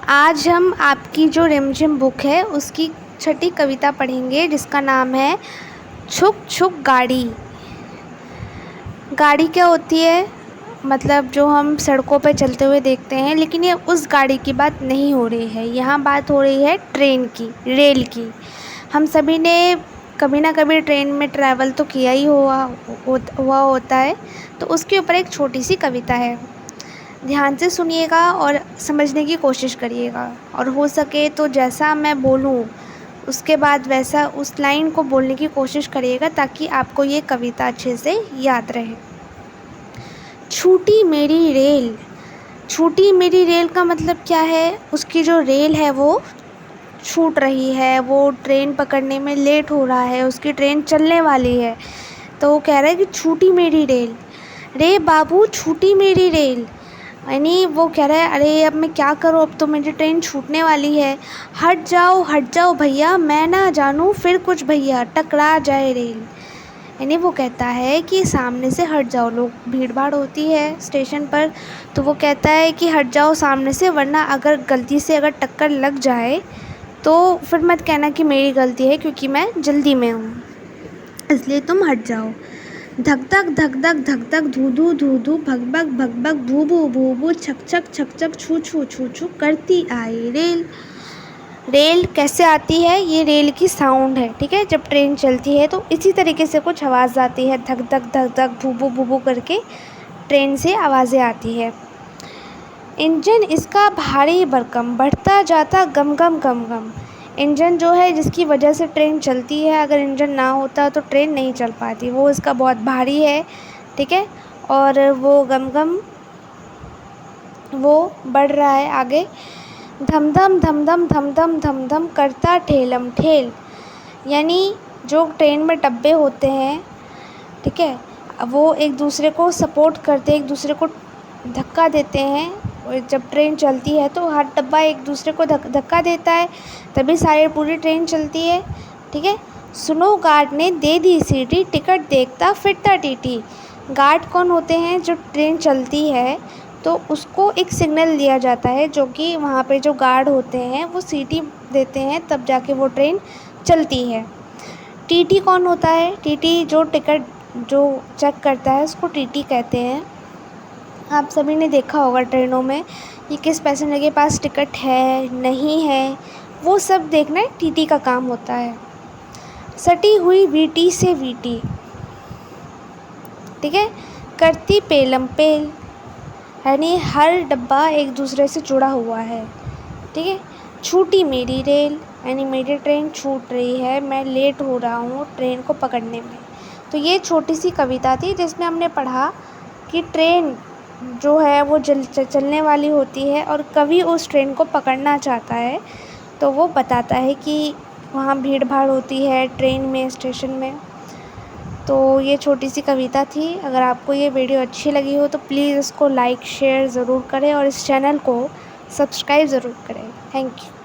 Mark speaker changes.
Speaker 1: आज हम आपकी जो रिमझिम बुक है उसकी छठी कविता पढ़ेंगे जिसका नाम है छुक छुक गाड़ी। गाड़ी क्या होती है? मतलब जो हम सड़कों पर चलते हुए देखते हैं, लेकिन ये उस गाड़ी की बात नहीं हो रही है। यहाँ बात हो रही है ट्रेन की, रेल की। हम सभी ने कभी ना कभी ट्रेन में ट्रैवल तो किया ही हुआ होता है। तो उसके ऊपर एक छोटी सी कविता है। ध्यान से सुनिएगा और समझने की कोशिश करिएगा, और हो सके तो जैसा मैं बोलूँ उसके बाद वैसा उस लाइन को बोलने की कोशिश करिएगा, ताकि आपको ये कविता अच्छे से याद रहे। छूटी मेरी रेल। छूटी मेरी रेल का मतलब क्या है? उसकी जो रेल है वो छूट रही है, वो ट्रेन पकड़ने में लेट हो रहा है, उसकी ट्रेन चलने वाली है। तो वो कह रहा है कि छूटी मेरी रेल, रे बाबू छूटी मेरी रेल। यानी वो कह रहा है अरे अब मैं क्या करूँ, अब तो मेरी ट्रेन छूटने वाली है। हट जाओ भैया, मैं ना जानूँ फिर कुछ भैया, टकरा जाए रेल। यानी वो कहता है कि सामने से हट जाओ। लोग, भीड़ भाड़ होती है स्टेशन पर, तो वो कहता है कि हट जाओ सामने से, वरना अगर गलती से अगर टक्कर लग जाए तो फिर मत कहना कि मेरी गलती है, क्योंकि मैं जल्दी में हूँ, इसलिए तुम हट जाओ। धक धक धक धक धक धक धू धू धू धू भग भग भग भग भू भू भू भू छक छक छक छक छू छू छू छू करती आई रेल। रेल कैसे आती है? ये रेल की साउंड है, ठीक है। जब ट्रेन चलती है तो इसी तरीके से कुछ आवाज़ आती है, धक धक धक धक भू भू करके ट्रेन से आवाज़ें आती है। इंजन इसका भारी भरकम, बढ़ता जाता गम गम गम गम। इंजन जो है जिसकी वजह से ट्रेन चलती है, अगर इंजन ना होता तो ट्रेन नहीं चल पाती, वो इसका बहुत भारी है, ठीक है। और वो गम गम वो बढ़ रहा है आगे। धम धम धम धम धम धम धम धम करता ठेलम ठेल। यानी जो ट्रेन में डब्बे होते हैं, ठीक है, वो एक दूसरे को सपोर्ट करते हैं, एक दूसरे को धक्का देते हैं। और जब ट्रेन चलती है तो हर डब्बा एक दूसरे को धक्का देता है, तभी सारी पूरी ट्रेन चलती है, ठीक है। सुनो गार्ड ने दे दी सीटी, टिकट देखता फिरता टीटी। गार्ड कौन होते हैं? जो ट्रेन चलती है तो उसको एक सिग्नल दिया जाता है, जो कि वहाँ पे जो गार्ड होते हैं वो सीटी देते हैं, तब जाके वो ट्रेन चलती है। टीटी कौन होता है? टीटी जो टिकट जो चेक करता है उसको टीटी कहते हैं। आप सभी ने देखा होगा ट्रेनों में कि किस पैसेंजर के पास टिकट है, नहीं है, वो सब देखना टीटी का काम होता है। सटी हुई वीटी से वीटी, ठीक है, करती पेलम पेल। यानी हर डब्बा एक दूसरे से जुड़ा हुआ है, ठीक है। छूटी मेरी रेल, यानी मेरी ट्रेन छूट रही है, मैं लेट हो रहा हूँ ट्रेन को पकड़ने में। तो ये छोटी सी कविता थी जिसमें हमने पढ़ा कि ट्रेन जो है वो चलने वाली होती है, और कभी उस ट्रेन को पकड़ना चाहता है तो वो बताता है कि वहाँ भीड़ भाड़ होती है ट्रेन में, स्टेशन में। तो ये छोटी सी कविता थी। अगर आपको ये वीडियो अच्छी लगी हो तो प्लीज़ इसको लाइक शेयर ज़रूर करें, और इस चैनल को सब्सक्राइब ज़रूर करें। Thank you.